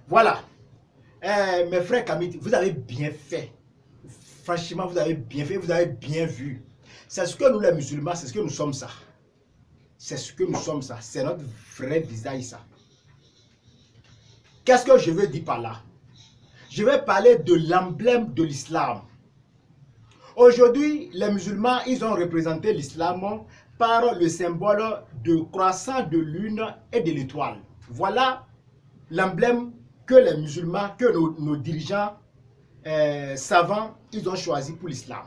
Voilà. Mes frères Kamit, vous avez bien fait. Franchement, vous avez bien fait, vous avez bien vu. C'est ce que nous les musulmans, c'est ce que nous sommes ça. C'est ce que nous sommes ça. C'est notre vrai visage ça. Qu'est-ce que je veux dire par là? Je vais parler de l'emblème de l'islam. Aujourd'hui, les musulmans, ils ont représenté l'islam par le symbole de croissant de lune et de l'étoile. Voilà l'emblème que les musulmans, que nos dirigeants savants, ils ont choisi pour l'islam.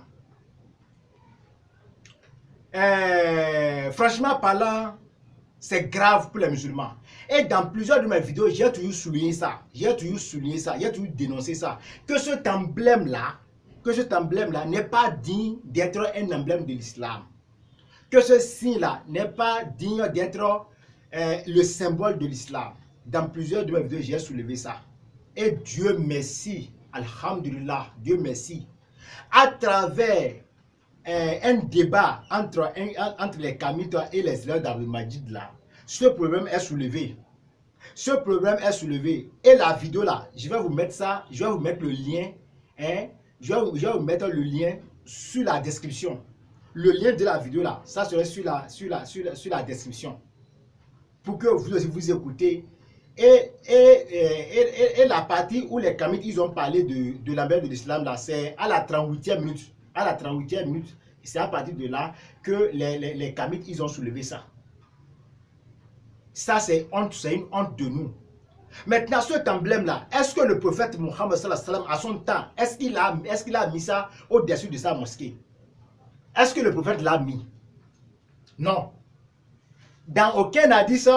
Franchement parlant, c'est grave pour les musulmans. Et dans plusieurs de mes vidéos, j'ai toujours souligné ça. J'ai toujours dénoncé ça. Que cet emblème-là, n'est pas digne d'être un emblème de l'islam. Que ce signe-là n'est pas digne d'être le symbole de l'islam. Dans plusieurs de mes vidéos, j'ai soulevé ça. Et Dieu merci, alhamdulillah, Dieu merci. À travers un débat entre les Kamites et les élèves d'Abdul Majid là, ce problème est soulevé. Ce problème est soulevé. Et la vidéo là, je vais vous mettre ça, je vais vous mettre le lien, hein, je vais vous mettre le lien sur la description. Le lien de la vidéo là, ça serait sur la description. Pour que vous aussi vous écoutez. Et la partie où les Kamites ils ont parlé de l'emblème de l'islam là, c'est à la 38e minute. À la 38e minute, c'est à partir de là que les Kamites ils ont soulevé ça. Ça c'est une honte de nous. Maintenant, cet emblème-là, est-ce que le prophète Mohammed sallallahu alayhi wa sallam, à son temps, est-ce qu'il a mis ça au-dessus de sa mosquée? Est-ce que le prophète l'a mis? Non. Dans aucun hadith,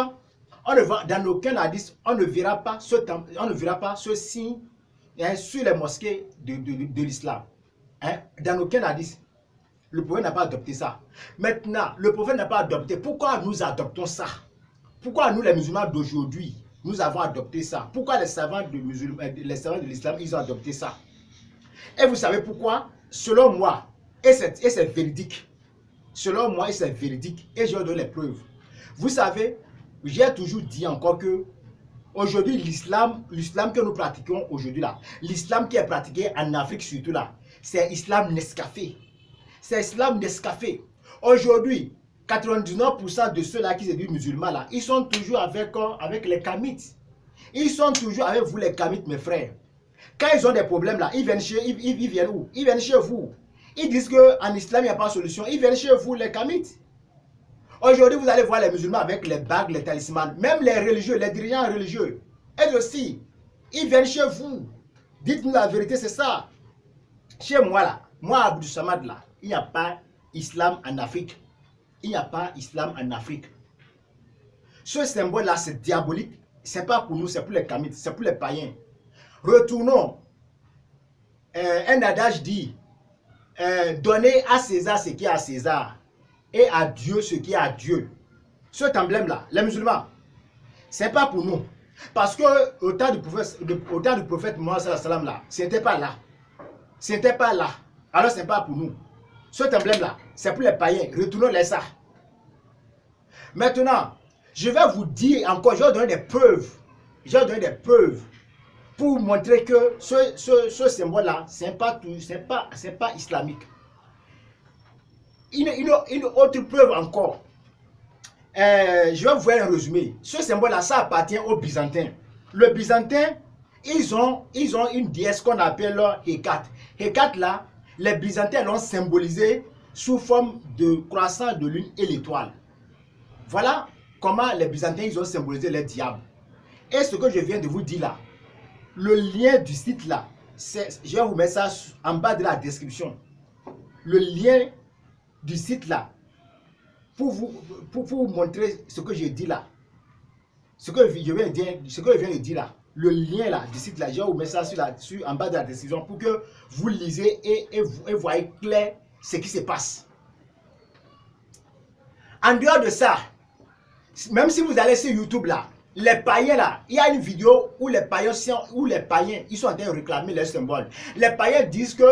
on ne verra pas ce signe hein, sur les mosquées de l'islam. Hein? Dans aucun hadith. Le prophète n'a pas adopté ça. Maintenant, le prophète n'a pas adopté. Pourquoi nous adoptons ça? Pourquoi nous, les musulmans d'aujourd'hui, nous avons adopté ça? Pourquoi les savants de l'islam, ils ont adopté ça? Et vous savez pourquoi? Selon moi, et c'est véridique. Selon moi, et c'est véridique. Et je vous donne les preuves. Vous savez, j'ai toujours dit encore que aujourd'hui, l'islam que nous pratiquons aujourd'hui là, l'islam qui est pratiqué en Afrique surtout là, c'est l'islam Nescafé. C'est l'islam Nescafé. Aujourd'hui, 99% de ceux-là qui se disent musulmans là, ils sont toujours avec les Kamites. Ils sont toujours avec vous les Kamites, mes frères. Quand ils ont des problèmes là, ils viennent où? Ils viennent chez vous. Ils disent qu'en islam, il n'y a pas de solution. Ils viennent chez vous, les Kamites. Aujourd'hui, vous allez voir les musulmans avec les bagues, les talismans. Même les religieux, les dirigeants religieux. Eux aussi, ils viennent chez vous. Dites-nous la vérité, c'est ça. Chez moi là, moi Abdou Samad là, il n'y a pas islam en Afrique. Il n'y a pas islam en Afrique. Ce symbole-là, c'est diabolique. Ce n'est pas pour nous, c'est pour les Kamites, c'est pour les païens. Retournons. Un adage dit, donnez à César ce qui est à César et à Dieu ce qui est à Dieu. Cet emblème-là, les musulmans, ce n'est pas pour nous. Parce que au temps du prophète Mohammed sallallahu alayhi wa sallam là, ce n'était pas là. Ce n'était pas là. Alors ce n'est pas pour nous. Cet emblème-là, c'est pour les païens. Retournons-les ça. Maintenant, je vais vous dire encore, je vais donner des preuves. Je vais donner des preuves pour montrer que ce symbole-là, ce n'est pas islamique. Une autre preuve encore. Je vais vous faire un résumé. Ce symbole-là, ça appartient aux Byzantins. Le Byzantin, ils ont une déesse qu'on appelle Hécate. Hécate là, les Byzantins l'ont symbolisé sous forme de croissant de lune et l'étoile. Voilà comment les Byzantins ils ont symbolisé les diables. Et ce que je viens de vous dire là, le lien du site là, je vais vous mettre ça en bas de la description. Le lien du site là, pour vous montrer ce que je dis là, ce que je viens de dire là, le lien là du site là, je vais vous mettre ça en bas de la description pour que vous lisez et voyez clair ce qui se passe. En dehors de ça, même si vous allez sur YouTube là, les païens là, il y a une vidéo où les païens ils sont en train de réclamer leur symbole. Les païens disent que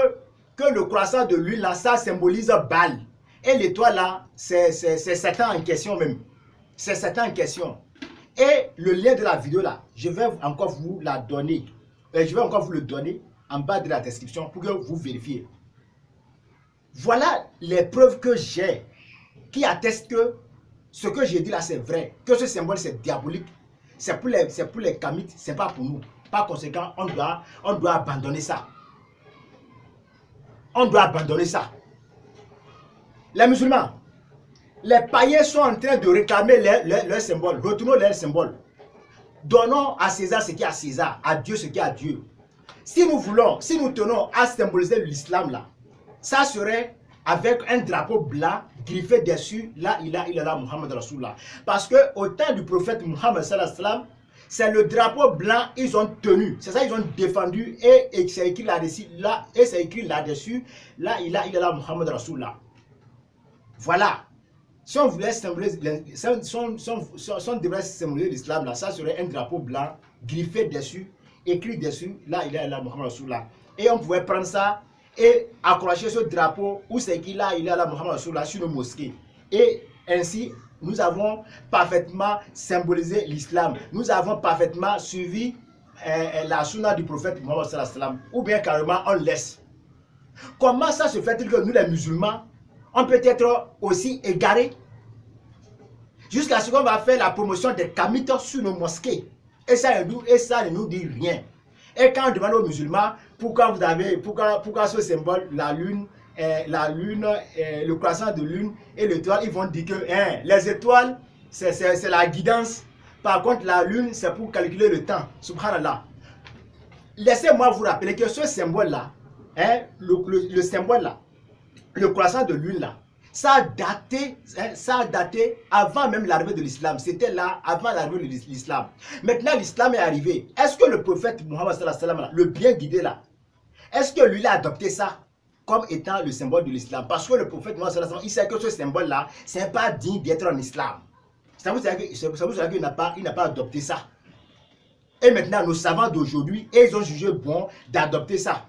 le croissant de l'huile là, ça symbolise Baal. Et l'étoile là, c'est Satan en question même. C'est Satan en question. Et le lien de la vidéo là, je vais encore vous la donner. Je vais encore vous le donner en bas de la description pour que vous vérifiez. Voilà les preuves que j'ai qui attestent que ce que j'ai dit là c'est vrai, que ce symbole c'est diabolique, c'est pour les kamites, c'est pas pour nous. Par conséquent, on doit abandonner ça. On doit abandonner ça. Les musulmans, les païens sont en train de réclamer leur symbole. Retournons leur symbole. Donnons à César ce qui est à César, à Dieu ce qui est à Dieu. Si nous voulons, si nous tenons à symboliser l'islam là, ça serait avec un drapeau blanc griffé dessus, là il a là Muhammad Rasulullah. Parce que au temps du prophète Muhammad sallallahu alayhi wa sallam, c'est le drapeau blanc ils ont tenu, c'est ça ils ont défendu et c'est écrit là-dessus, là et c'est écrit là-dessus, là il a là Muhammad Rasulullah. Voilà. Si on voulait symboliser, si on devrait symboliser l'islam là, ça serait un drapeau blanc griffé dessus, écrit dessus, là il a là Muhammad Rasulullah. Et on pouvait prendre ça et accrocher ce drapeau où c'est qu'il a là Muhammad Rasulullah sur nos mosquées. Et ainsi, nous avons parfaitement symbolisé l'islam. Nous avons parfaitement suivi la sunna du prophète Muhammad sallallahu alayhi wa sallam. Ou bien carrément on laisse. Comment ça se fait-il que nous les musulmans, on peut être aussi égarés jusqu'à ce qu'on va faire la promotion des kamites sur nos mosquées. Et ça ne nous dit rien. Et quand on demande aux musulmans pourquoi ce symbole, la lune, le croissant de lune et l'étoile, ils vont dire que les étoiles, c'est la guidance. Par contre, la lune, c'est pour calculer le temps. Subhanallah. Laissez-moi vous rappeler que ce symbole-là, le symbole-là, le croissant de lune là, ça a daté avant même l'arrivée de l'islam. C'était là avant l'arrivée de l'islam. Maintenant l'islam est arrivé. Est-ce que le prophète Muhammad sallallahu alayhi wa sallam, le bien guidé là, est-ce que lui a adopté ça comme étant le symbole de l'islam? Parce que le prophète Muhammad sallallahu alayhi wa sallam, il sait que ce symbole là, c'est pas digne d'être en islam. Ça vous savez qu'il n'a pas adopté ça. Et maintenant nos savants d'aujourd'hui, ils ont jugé bon d'adopter ça.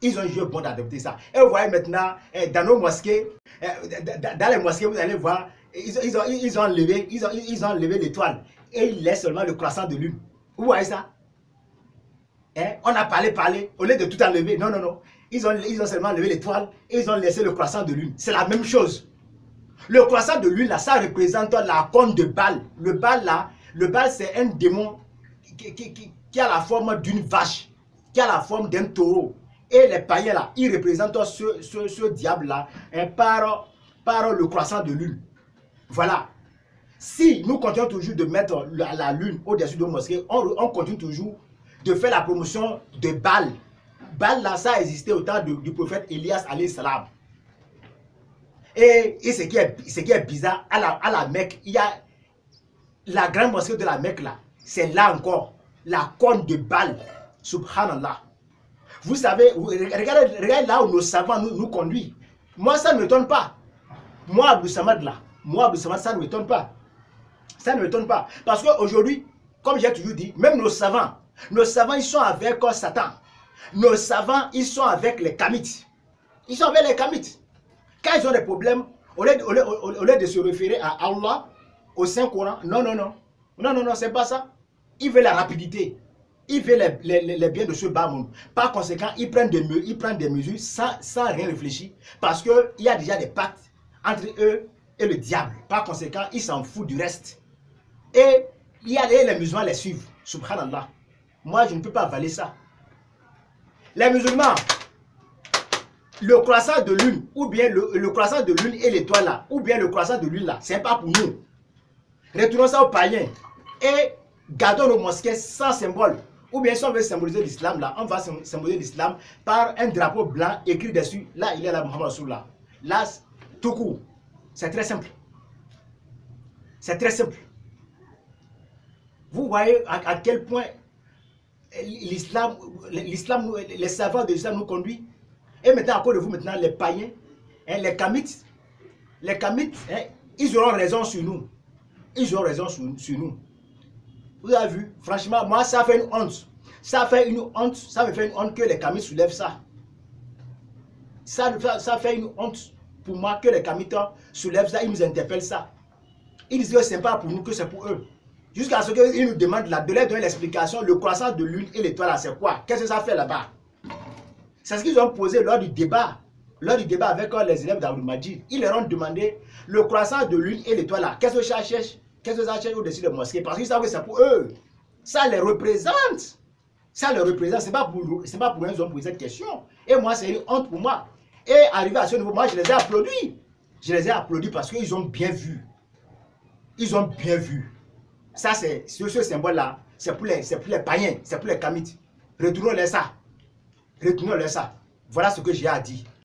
Ils ont jugé bon d'adopter ça. Et vous voyez maintenant, dans nos mosquées, dans les mosquées, vous allez voir, ils ont enlevé l'étoile. Et ils laissent seulement le croissant de lune. Vous voyez ça? On a parlé, au lieu de tout enlever. Non, non, non. Ils ont seulement enlevé l'étoile et ils ont laissé le croissant de lune. C'est la même chose. Le croissant de lune, là, ça représente la corne de Baal. Le Baal, c'est un démon qui a la forme d'une vache, qui a la forme d'un taureau. Et les païens là, ils représentent ce diable-là par le croissant de lune. Voilà. Si nous continuons toujours de mettre la lune au-dessus de nos mosquées, on continue toujours de faire la promotion de Baal. Baal là, ça a existé au temps du prophète Elias alayhi salam. Et ce qui est bizarre, à la Mecque, il y a la grande mosquée de la Mecque là. C'est là encore, la corne de Baal. Subhanallah. Vous savez, regardez là où nos savants nous conduisent. Moi, ça ne m'étonne pas. Moi, Abdou Samad là, ça ne m'étonne pas. Ça ne m'étonne pas. Parce qu'aujourd'hui, comme j'ai toujours dit, même nos savants, ils sont avec Satan. Nos savants, ils sont avec les kamites. Ils sont avec les kamites. Quand ils ont des problèmes, au lieu de se référer à Allah, au Saint-Coran, non, c'est pas ça. Ils veulent la rapidité. Ils veulent les biens de ce bas monde. Par conséquent, ils prennent des mesures sans rien réfléchir. Parce qu'il y a déjà des pactes entre eux et le diable. Par conséquent, ils s'en foutent du reste. Et les musulmans les suivent. Subhanallah. Moi, je ne peux pas avaler ça. Les musulmans, le croissant de lune, ou bien le croissant de lune et l'étoile là, ou bien le croissant de lune là, c'est pas pour nous. Retournons ça aux païens. Et gardons nos mosquées sans symbole. Ou bien si on veut symboliser l'islam, là, on va symboliser l'islam par un drapeau blanc écrit dessus. Là, il est là, Muhammad Rasulullah. Là, tout court. C'est très simple. C'est très simple. Vous voyez à quel point l'islam, les savants de l'islam nous conduisent. Et maintenant, à cause de vous, maintenant, les païens, les kamites, ils auront raison sur nous. Ils auront raison sur nous. Vous avez vu, franchement, moi, ça fait une honte. Ça me fait une honte que les kamites soulèvent ça. Ça fait une honte pour moi que les kamites soulèvent ça, ils nous interpellent ça. Ils disent que ce n'est pas pour nous, que c'est pour eux. Jusqu'à ce qu'ils nous demandent de leur donner l'explication, le croissant de lune et l'étoile, c'est quoi? Qu'est-ce que ça fait là-bas? C'est ce qu'ils ont posé lors du débat. Lors du débat avec les élèves d'Abdul Majid. Ils leur ont demandé le croissant de lune et l'étoile là. Qu'est-ce que ça cherche? Qu'est-ce que ça cherche au-dessus des mosquées? Parce qu'ils savent que c'est pour eux. Ça les représente. Ça les représente. C'est pas pour eux qui ont posé cette question. Et moi, c'est une honte pour moi. Et arrivé à ce niveau, moi, je les ai applaudis. Je les ai applaudis parce qu'ils ont bien vu. Ils ont bien vu. Ça, c'est ce symbole-là. C'est pour les païens. C'est pour les kamites. Retournons-les ça. Retournons-les ça. Voilà ce que j'ai à dire.